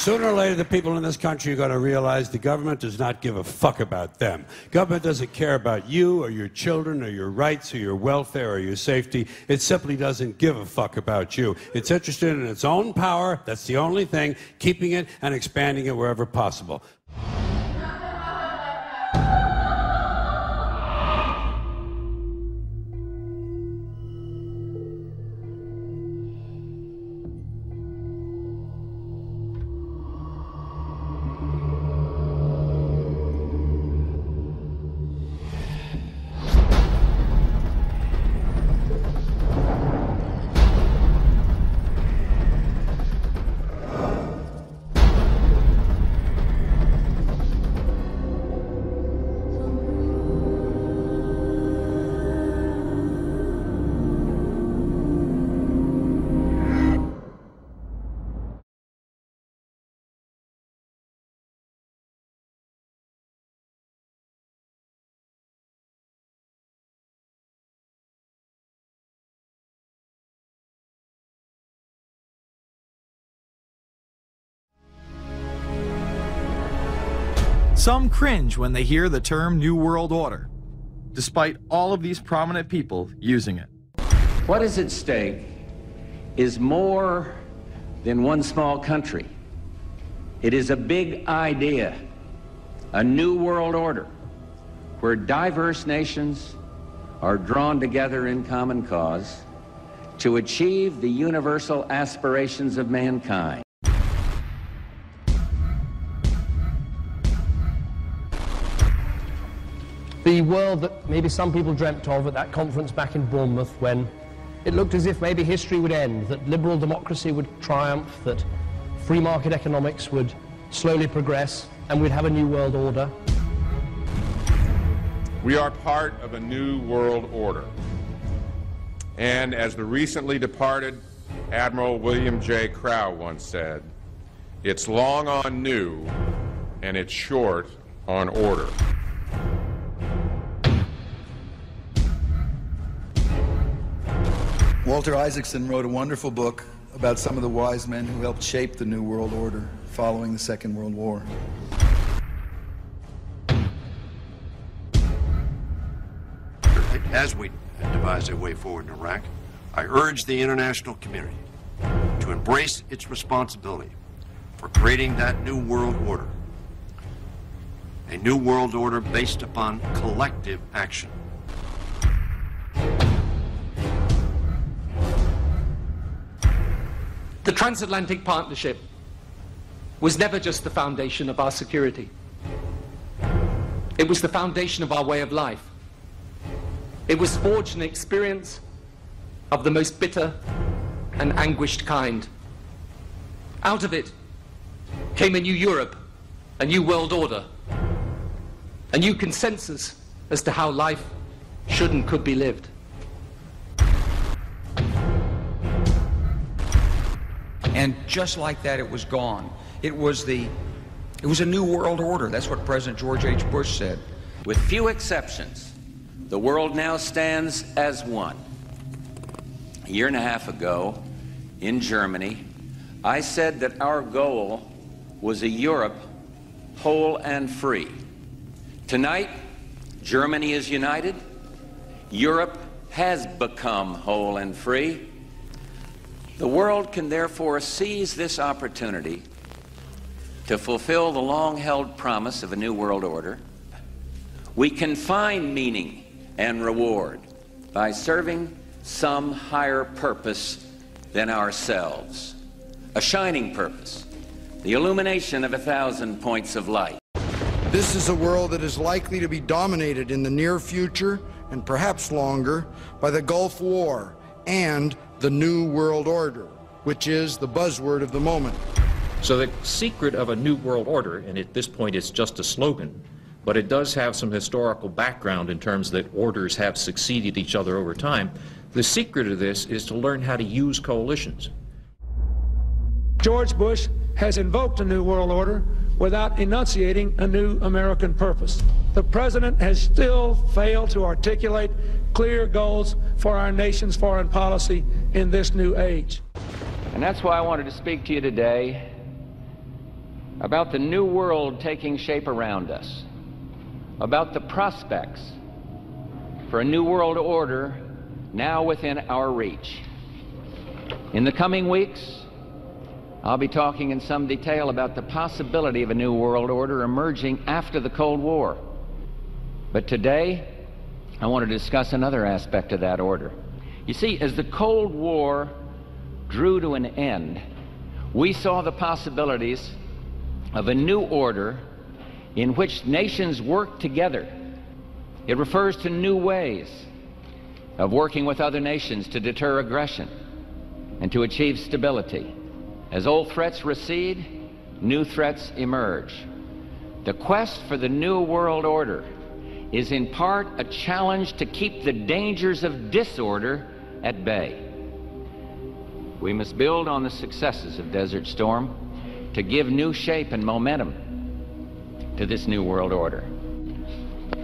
Sooner or later, the people in this country are going to realize the government does not give a fuck about them. Government doesn't care about you or your children or your rights or your welfare or your safety. It simply doesn't give a fuck about you. It's interested in its own power. That's the only thing, keeping it and expanding it wherever possible. Some cringe when they hear the term New World Order, despite all of these prominent people using it. What is at stake is more than one small country. It is a big idea, a new world order, where diverse nations are drawn together in common cause to achieve the universal aspirations of mankind. The world that maybe some people dreamt of at that conference back in Bournemouth, when it looked as if maybe history would end, that liberal democracy would triumph, that free market economics would slowly progress, and we'd have a new world order. We are part of a new world order. And as the recently departed Admiral William J. Crowe once said, it's long on new and it's short on order. Walter Isaacson wrote a wonderful book about some of the wise men who helped shape the New World Order following the Second World War. As we devise a way forward in Iraq, I urge the international community to embrace its responsibility for creating that new world order. A new world order based upon collective action. The transatlantic partnership was never just the foundation of our security. It was the foundation of our way of life. It was forged an experience of the most bitter and anguished kind. Out of it came a new Europe, a new world order, a new consensus as to how life should and could be lived. And just like that, it was gone. It was a new world order. That's what President George H. Bush said. With few exceptions, the world now stands as one. A year and a half ago, in Germany, I said that our goal was a Europe whole and free. Tonight, Germany is united. Europe has become whole and free. The world can therefore seize this opportunity to fulfill the long-held promise of a new world order. We can find meaning and reward by serving some higher purpose than ourselves. A shining purpose, the illumination of 1,000 points of light. This is a world that is likely to be dominated in the near future, and perhaps longer, by the Gulf War and the New World Order, which is the buzzword of the moment. So the secret of a New World Order, and at this point it's just a slogan, but it does have some historical background in terms that orders have succeeded each other over time. The secret of this is to learn how to use coalitions. George Bush has invoked a New World Order without enunciating a new American purpose. The President has still failed to articulate clear goals for our nation's foreign policy in this new age. And that's why I wanted to speak to you today about the new world taking shape around us, about the prospects for a new world order now within our reach. In the coming weeks, I'll be talking in some detail about the possibility of a new world order emerging after the Cold War. But today, I want to discuss another aspect of that order. You see, as the Cold War drew to an end, we saw the possibilities of a new order in which nations work together. It refers to new ways of working with other nations to deter aggression and to achieve stability. As old threats recede, new threats emerge. The quest for the new world order is in part a challenge to keep the dangers of disorder at bay. We must build on the successes of Desert Storm to give new shape and momentum to this new world order.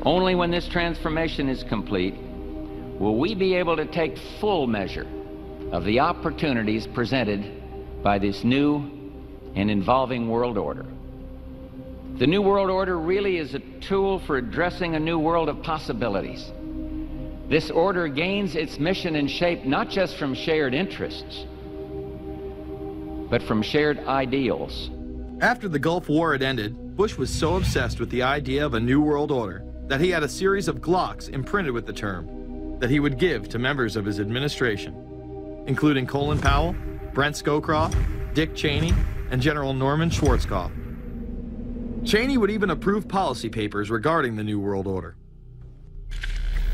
Only when this transformation is complete will we be able to take full measure of the opportunities presented by this new and evolving world order. The new world order really is a tool for addressing a new world of possibilities. This order gains its mission and shape not just from shared interests, but from shared ideals. After the Gulf War had ended, Bush was so obsessed with the idea of a new world order that he had a series of Glocks imprinted with the term that he would give to members of his administration, including Colin Powell, Brent Scowcroft, Dick Cheney, and General Norman Schwarzkopf. Cheney would even approve policy papers regarding the New World Order.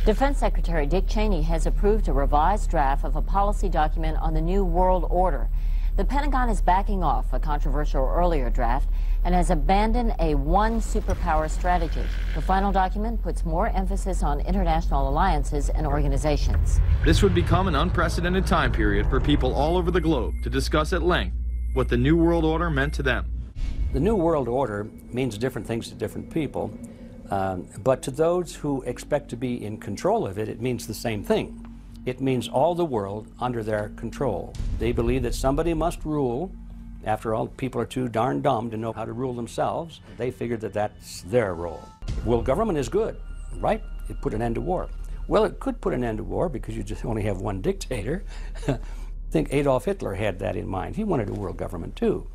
Defense Secretary Dick Cheney has approved a revised draft of a policy document on the New World Order. The Pentagon is backing off a controversial earlier draft and has abandoned a one superpower strategy. The final document puts more emphasis on international alliances and organizations. This would become an unprecedented time period for people all over the globe to discuss at length what the New World Order meant to them. The New World Order means different things to different people, but to those who expect to be in control of it, it means the same thing. It means all the world under their control. They believe that somebody must rule. After all, people are too darn dumb to know how to rule themselves. They figured that that's their role. World government is good, right? It put an end to war. Well, it could put an end to war because you just only have one dictator. I think Adolf Hitler had that in mind. He wanted a world government too,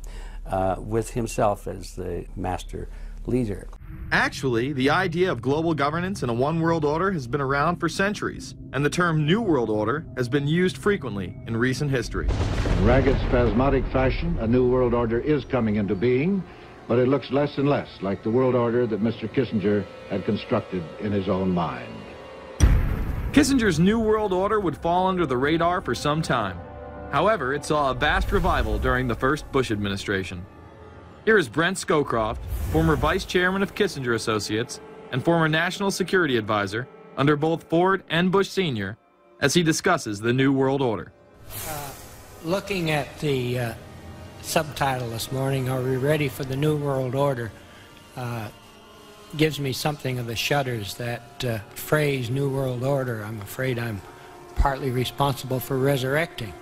with himself as the master leader. Actually, the idea of global governance and a one world order has been around for centuries, and the term New World Order has been used frequently in recent history. In ragged, spasmodic fashion, a new world order is coming into being, but it looks less and less like the world order that Mr. Kissinger had constructed in his own mind. Kissinger's New World Order would fall under the radar for some time. However, it saw a vast revival during the first Bush administration. Here is Brent Scowcroft, former vice chairman of Kissinger Associates and former national security advisor under both Ford and Bush Sr., as he discusses the New World Order. Looking at the subtitle this morning, Are We Ready for the New World Order? Gives me something of the shudders. That phrase, New World Order, I'm afraid I'm partly responsible for resurrecting.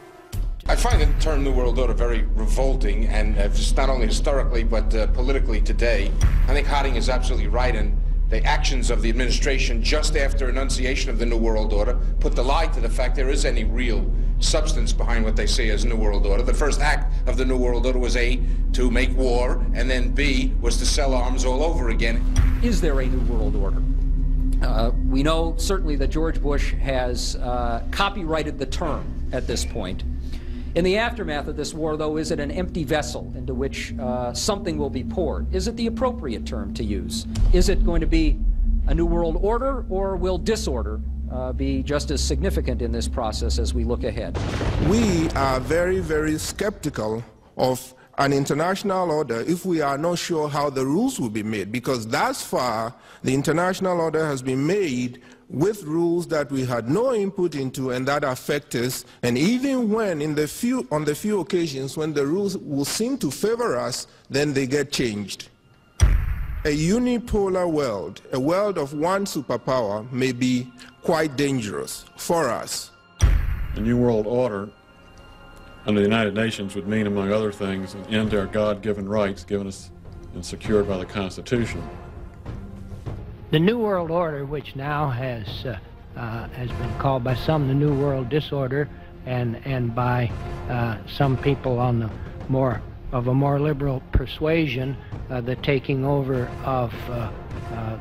I find the term New World Order very revolting, and just not only historically but politically today. I think Harding is absolutely right, and the actions of the administration just after enunciation of the New World Order put the lie to the fact there is any real substance behind what they say as New World Order. The first act of the New World Order was A, to make war, and then B, was to sell arms all over again. Is there a New World Order? We know certainly that George Bush has copyrighted the term at this point. In the aftermath of this war, though, is it an empty vessel into which something will be poured? Is it the appropriate term to use? Is it going to be a new world order, or will disorder be just as significant in this process as we look ahead? We are very, very skeptical of an international order if we are not sure how the rules will be made, because thus far the international order has been made with rules that we had no input into and that affect us, and even when on the few occasions when the rules will seem to favor us, then they get changed. A unipolar world, a world of one superpower, may be quite dangerous for us. The New World Order under the United Nations would mean, among other things, an end to our God-given rights given us and secured by the Constitution. The New World Order, which now has been called by some the New World Disorder, and by some people on the more liberal persuasion, the taking over of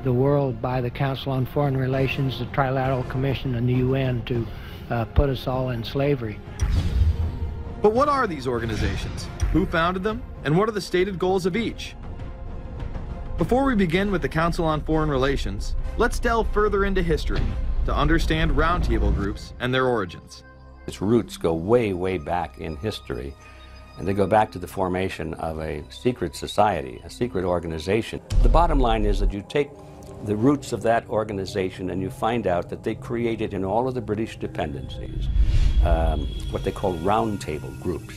the world by the Council on Foreign Relations, the Trilateral Commission, and the UN to put us all in slavery. But what are these organizations? Who founded them? And what are the stated goals of each? Before we begin with the Council on Foreign Relations, let's delve further into history to understand roundtable groups and their origins. Its roots go way, way back in history, and they go back to the formation of a secret society, a secret organization. The bottom line is that you take the roots of that organization and you find out that they created in all of the British dependencies what they call roundtable groups.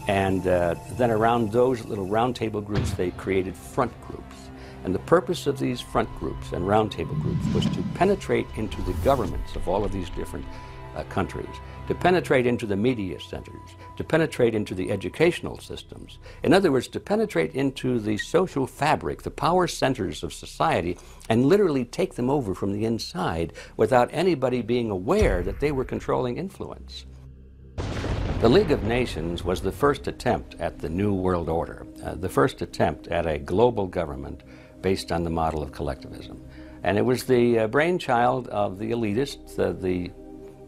And then around those little roundtable groups, they created front groups. And the purpose of these front groups and roundtable groups was to penetrate into the governments of all of these different countries, to penetrate into the media centers, to penetrate into the educational systems. In other words, to penetrate into the social fabric, the power centers of society, and literally take them over from the inside without anybody being aware that they were controlling influence. The League of Nations was the first attempt at the New World Order, the first attempt at a global government based on the model of collectivism. And it was the brainchild of the elitists, the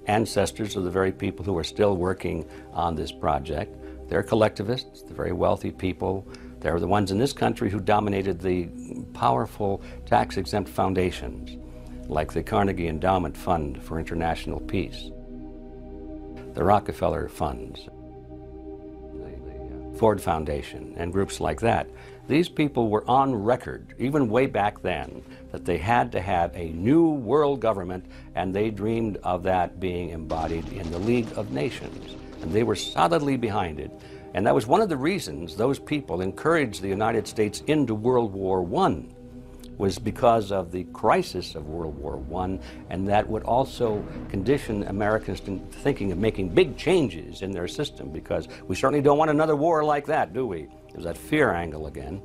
ancestors of the very people who are still working on this project. They're collectivists, the very wealthy people. They're the ones in this country who dominated the powerful tax-exempt foundations, like the Carnegie Endowment Fund for International Peace, the Rockefeller Funds, the Ford Foundation, and groups like that. These people were on record, even way back then, that they had to have a new world government, and they dreamed of that being embodied in the League of Nations. And they were solidly behind it. And that was one of the reasons those people encouraged the United States into World War I, was because of the crisis of World War I, and that would also condition Americans to thinking of making big changes in their system, because we certainly don't want another war like that, do we? There's that fear angle again.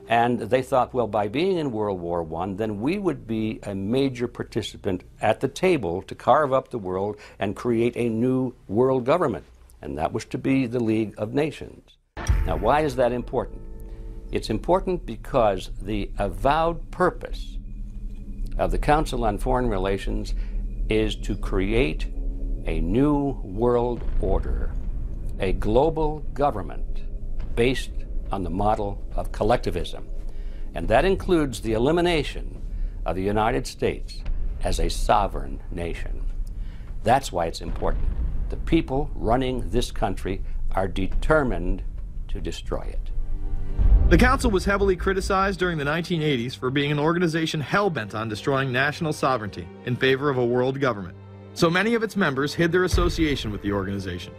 And they thought, well, by being in World War I, then we would be a major participant at the table to carve up the world and create a new world government. And that was to be the League of Nations. Now, why is that important? It's important because the avowed purpose of the Council on Foreign Relations is to create a new world order, a global government based on the model of collectivism. And that includes the elimination of the United States as a sovereign nation. That's why it's important. The people running this country are determined to destroy it. The Council was heavily criticized during the 1980s for being an organization hell-bent on destroying national sovereignty in favor of a world government. So many of its members hid their association with the organization.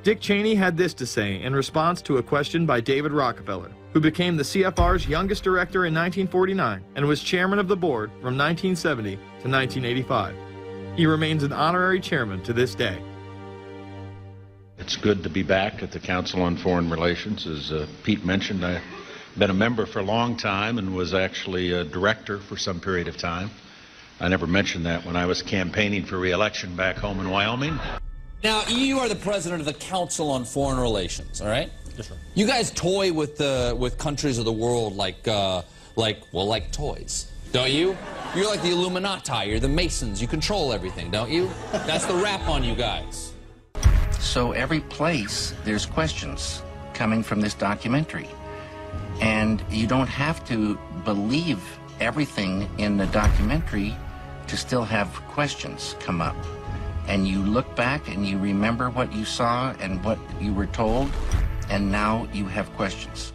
Dick Cheney had this to say in response to a question by David Rockefeller, who became the CFR's youngest director in 1949 and was chairman of the board from 1970 to 1985. He remains an honorary chairman to this day. It's good to be back at the Council on Foreign Relations. As Pete mentioned, I've been a member for a long time and was actually a director for some period of time. I never mentioned that when I was campaigning for re-election back home in Wyoming. Now, you are the president of the Council on Foreign Relations, all right? Yes, sir. You guys toy with countries of the world like toys, don't you? You're like the Illuminati, you're the Masons, you control everything, don't you? That's the rap on you guys. So every place there's questions coming from this documentary. And you don't have to believe everything in the documentary to still have questions come up. And you look back and you remember what you saw and what you were told, and now you have questions.